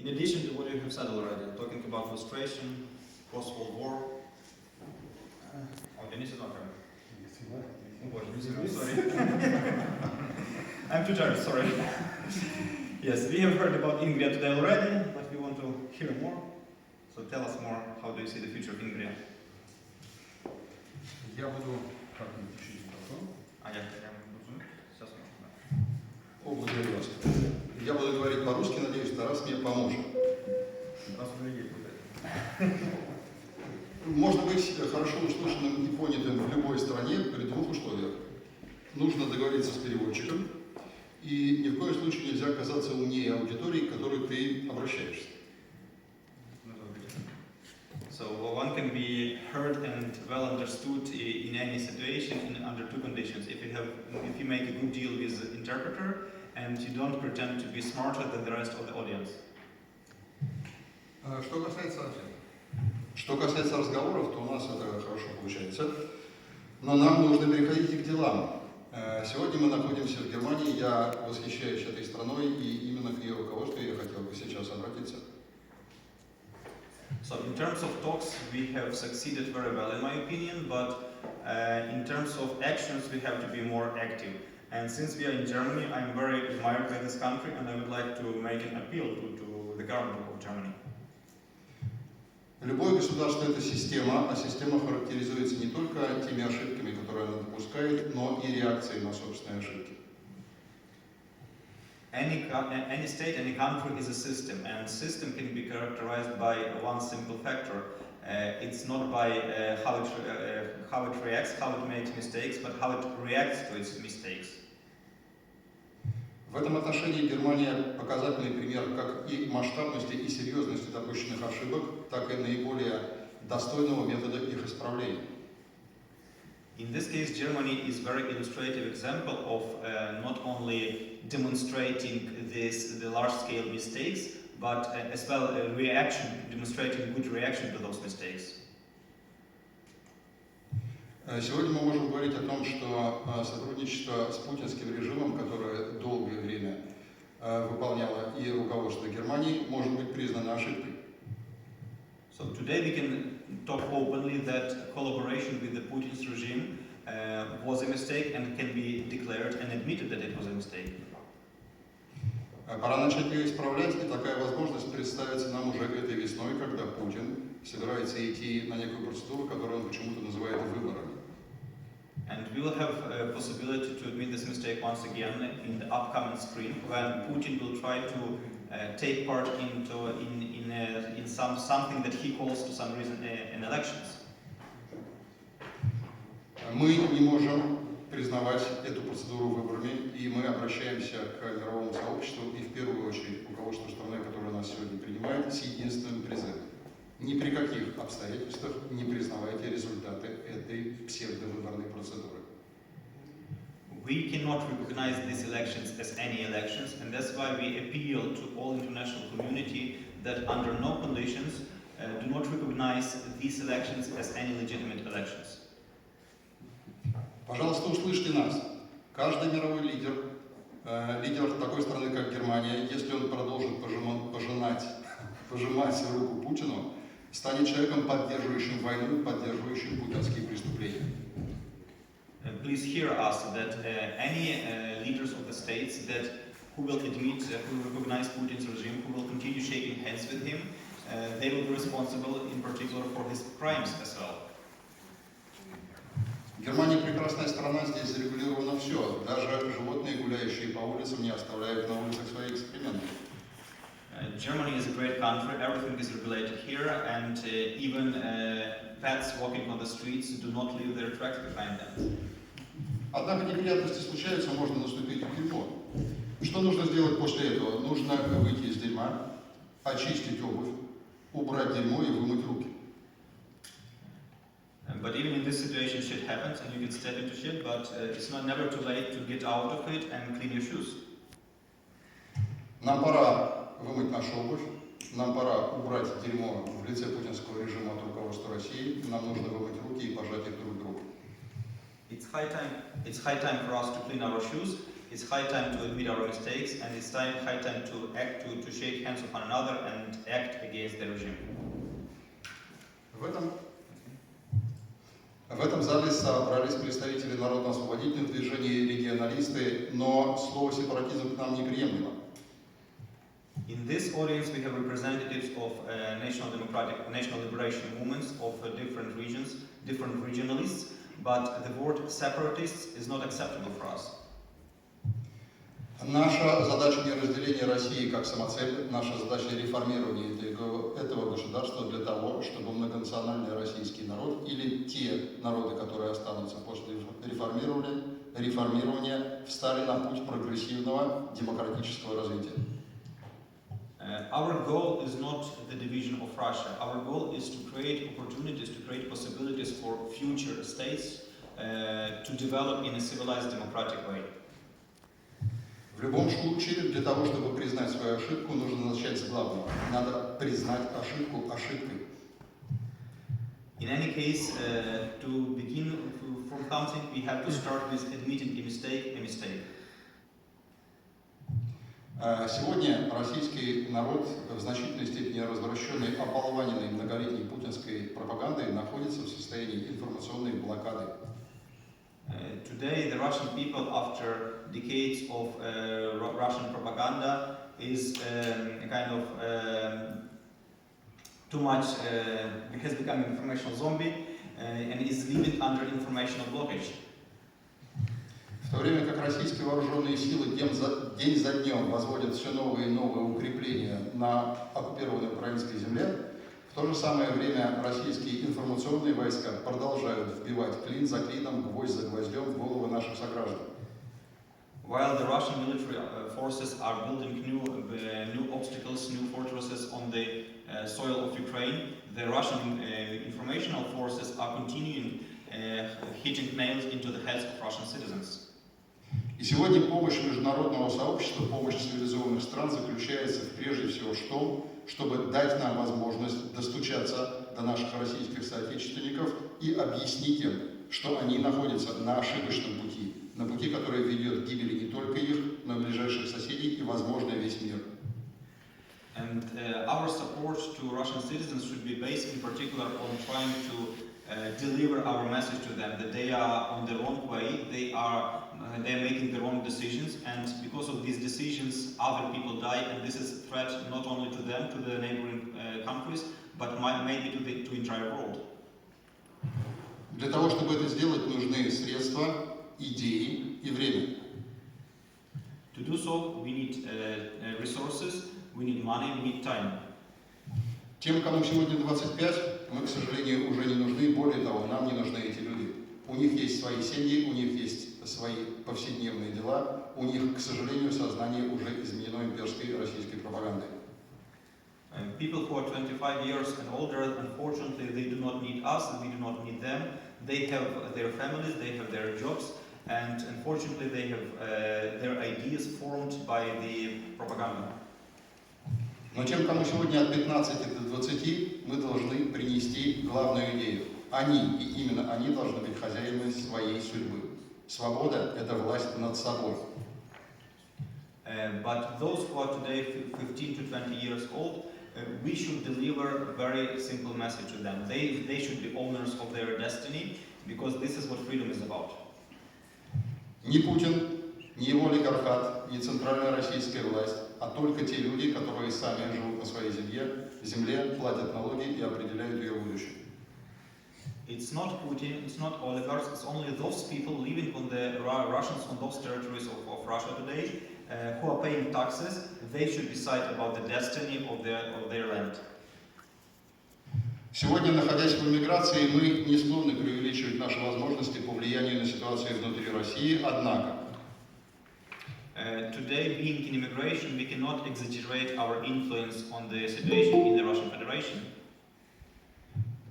In addition to what you have said already, talking about frustration, possible war. Oh, Denis is not here. Sorry. I'm too tired, sorry. Yes, we have heard about Ingria today already, but we want to hear more. So tell us more, how do you see the future of Ingria? Я буду как-нибудь учить микрофон. Сейчас. О, благодарю вас. Я буду говорить по-русски, надеюсь, Тарас мне поможет. Можно быть хорошо услышанным и понятым в любой стране при двух условиях. Нужно договориться с переводчиком, и ни в коем случае нельзя казаться умнее аудитории, к которой ты обращаешься. So one can be heard and well understood in any situation under two conditions. If you make a good deal with the interpreter and you don't pretend to be smarter than the rest of the audience. Что касается разговоров, то у нас это хорошо получается. Но нам нужно переходить к делам. Сегодня мы находимся в Германии, я восхищаюсь этой страной, и именно к ее руководству я хотел бы сейчас обратиться. So in terms of talks, we have succeeded very well in my opinion, but in terms of actions, we have to be more active. And since we are in Germany, I'm very admired by this country, and I would like to make an appeal to the government of Germany. Любое государство – это система, а система характеризуется не только теми ошибками, которые она допускает, но и реакцией на собственные ошибки. Any state, any country is a system, and system can be characterized by one simple factor. It's not by how it reacts, how it makes mistakes, but how it reacts to its mistakes. В этом отношении Германия показательный пример как и масштабности и серьезности допущенных ошибок, так и наиболее достойного метода их исправления. In this case, Germany is a very illustrative example of not only demonstrating the large-scale mistakes, but as well demonstrating good reaction to those mistakes. Сегодня мы можем говорить о том, что сотрудничество с путинским режимом, которое долгое время выполняло и руководство Германии, может быть признано ошибкой. So today we can talk openly that collaboration with the Putin's regime was a mistake and can be declared and admitted that it was a mistake. Пора начать ее исправлять, и такая возможность представится нам уже этой весной, когда Путин собирается идти на некую процедуру, которую он почему-то называет выборами. And we will have a possibility to admit this mistake once again in the upcoming spring, when Putin will try to take part in something that he calls, to some reason, in elections. Мы не можем признавать эту процедуру выборами, и мы обращаемся к мировому сообществу и в первую очередь к руководству страны, которая нас сегодня принимает, с единственным призывом. Ни при каких обстоятельствах не признавайте результаты этой псевдовыборной процедуры. We cannot recognize these elections as any elections, and that's why we appeal to all international community that under no conditions do not recognize these elections as any legitimate elections. Пожалуйста, услышьте нас. Каждый мировой лидер, лидер такой страны, как Германия, если он продолжит пожимать руку Путину, станет человеком, поддерживающим войну, поддерживающим путинские преступления. Please hear us that any leaders of the states who will admit, who will recognize Putin's regime, who will continue shaking hands with him, they will be responsible in particular for his crimes as well. Германия прекрасная страна, здесь зарегулировано все. Даже животные, гуляющие по улицам, не оставляют на улицах свои экскременты. Germany is a great country, everything is regulated here, and even pets walking on the streets do not leave their tracks behind them. Однако неприятности случаются, можно наступить в дерьмо. Что нужно сделать после этого? Нужно выйти из дерьма, очистить обувь, убрать дерьмо и вымыть руки. But even in this situation, shit happens, and you can step into shit. But it's never too late to get out of it and clean your shoes. Нам пора вымыть нашу обувь, нам пора убрать дерьмо в лице путинского режима от руководства России. Нам нужно вымыть руки и пожать их друг другу. It's high time for us to clean our shoes, It's high time to admit our mistakes, and it's high time to act, to shake hands with one another and act against the regime. В этом зале собрались представители народно-освободительных движений и регионалисты, но слово «сепаратизм» к нам неприемлемо. In this audience, we have representatives of national liberation movements of different regions, different regionalists, but the word separatists is not acceptable for us. Наша задача не разделение России как самоцель, наша задача реформирование этого государства для того, чтобы многонациональный российский народ или те народы, которые останутся после реформирования, встали на путь прогрессивного демократического развития. Our goal is not the division of Russia. Our goal is to create opportunities, to create possibilities for future states to develop in a civilized democratic way. В любом случае, для того, чтобы признать свою ошибку, нужно начать с главного. Надо признать ошибку ошибкой. In any case, to begin from something, we have to start with admitting a mistake. Сегодня российский народ, в значительной степени развращенный, ополованенный многолетней путинской пропагандой, находится в состоянии информационной блокады. Today, the Russian people, after decades of Russian propaganda, is kind of too much, has become an informational zombie and is living under informational blockage. В то время как российские вооруженные силы день за днем возводят все новые и новые укрепления на оккупированной украинской земле, в то же самое время российские информационные войска продолжают вбивать клин за клином, гвоздь за гвоздем в головы наших сограждан. While the Russian military forces are building new obstacles, new fortresses on the soil of Ukraine, the Russian informational forces are continuing hitting nails into the heads of Russian citizens. И сегодня помощь международного сообщества, помощь цивилизованных стран заключается прежде всего в том, чтобы дать нам возможность достучаться до наших российских соотечественников и объяснить им, что они находятся на ошибочном пути, на пути, который ведет к гибели не только их, но и ближайших соседей и, возможно, весь мир. And our support to Russian citizens should be based in particular on trying to deliver our message to them that they are on the wrong way, they are making the wrong decisions, and because of these decisions other people die, and this is a threat not only to them, to the neighboring countries, but maybe to the entire world. Для того, чтобы это сделать, нужны средства, идеи и время. To do so, we need resources, we need money, we need time. Тем, кому сегодня 25, мы, к сожалению, уже не нужны. Более того, нам не нужны эти люди. У них есть свои семьи, у них есть свои повседневные дела. У них, к сожалению, сознание уже изменено имперской российской пропагандой. People who are 25 years and older, unfortunately, they do not need us, and we do not need them. They have their families, they have their jobs, and unfortunately, they have their ideas formed by the propaganda. Но тем, кому сегодня от 15 до 20, мы должны принести главную идею. Они, и именно они, должны быть хозяевами своей судьбы. Свобода – это власть над собой. But those who are today 15 to 20 years old, we should deliver a very simple message to them. They should be owners of their destiny, because this is what freedom is about. Ни Путин, ни его олигархат, ни центральная российская власть, а только те люди, которые сами живут на своей земле, платят налоги и определяют ее будущее. It's not Putin, it's not oligarchs, it's only those people living on the Russians on those territories of Russia today who are paying taxes. They should decide about the destiny of their land. Сегодня, находясь в эмиграции, мы не склонны преувеличивать наши возможности по влиянию на ситуацию внутри России, однако Today, being in immigration, we cannot exaggerate our influence on the situation in the Russian Federation.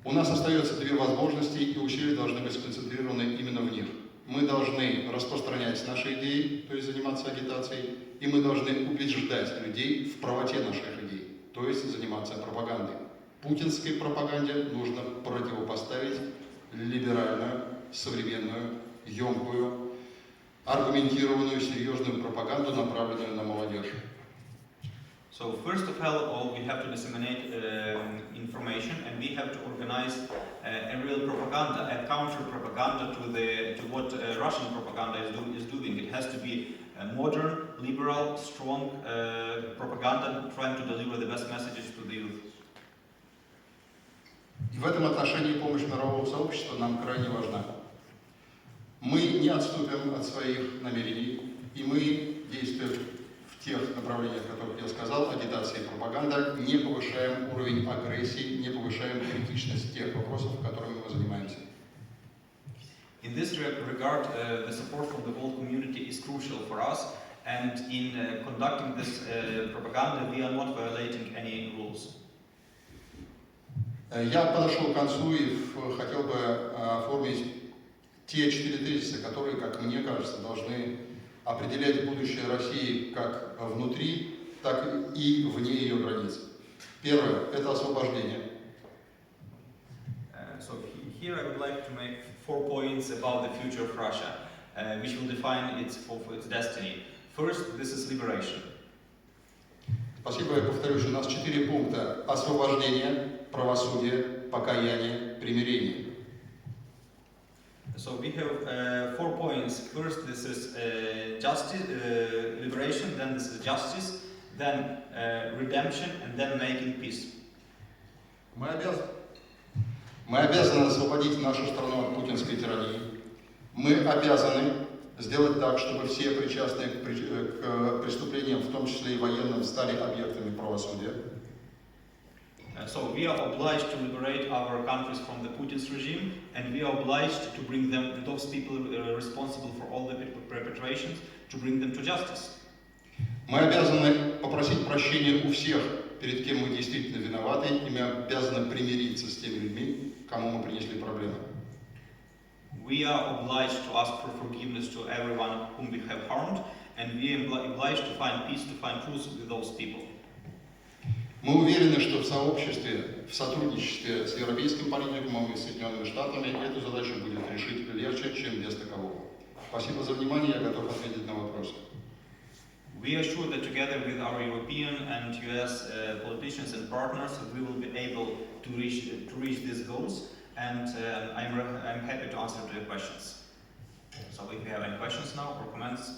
у нас остается две возможности, и усилия должны быть сконцентрированы именно в них. Мы должны распространять наши идеи, то есть заниматься агитацией, и мы должны убеждать людей в правоте наших идей, то есть заниматься пропагандой. Путинской пропаганде нужно противопоставить либеральную, современную, емкую, аргументированную, серьезную пропаганду, направленную на молодежь. So first of all, we have to disseminate information, and we have to organize a real propaganda, a counter propaganda to what Russian propaganda is doing. It has to be modern, liberal, strong propaganda, trying to deliver the best messages to the youth. И в этом отношении помощь мирового сообщества нам крайне важна. Мы не отступим от своих намерений, и мы, действуя в тех направлениях, о которых я сказал, агитация и пропаганда, не повышаем уровень агрессии, не повышаем критичность тех вопросов, которыми мы занимаемся. In this regard, the support from the whole community is crucial for us, and in conducting this propaganda, we are not violating any rules. Я подошел к концу и хотел бы оформить те 4 тезиса, которые, как мне кажется, должны определять будущее России как внутри, так и вне ее границ. Первое – это освобождение. So here I would like to make 4 points about the future of Russia, which will define its destiny. First, this is liberation. Спасибо, я повторюсь, у нас 4 пункта: освобождение, правосудие, покаяние, примирение. So we have 4 points. First, this is justice, liberation. Then this is justice. Then redemption, and then making peace. Мы обязаны освободить нашу страну от путинской тирании. Мы обязаны сделать так, чтобы все причастные к преступлениям, в том числе и военным, стали объектами правосудия. So we are obliged to liberate our countries from the Putin's regime, and we are obliged to bring them, those people responsible for all the perpetrations, to bring them to justice. Мы обязаны попросить прощения у всех, перед кем мы действительно виноваты, и мы обязаны примириться с теми людьми, кому мы принесли проблемы. We are obliged to ask for forgiveness to everyone whom we have harmed, and we are obliged to find peace, to find truth with those people. Мы уверены, что в сообществе, в сотрудничестве с европейским политикумом и Соединенными Штатами эту задачу будет решить легче, чем без такового. Спасибо за внимание, я готов ответить на вопросы. We are sure that together with our European and US politicians and partners, we will be able to reach these goals, and I'm happy to answer to your questions. So if you have any questions now or comments.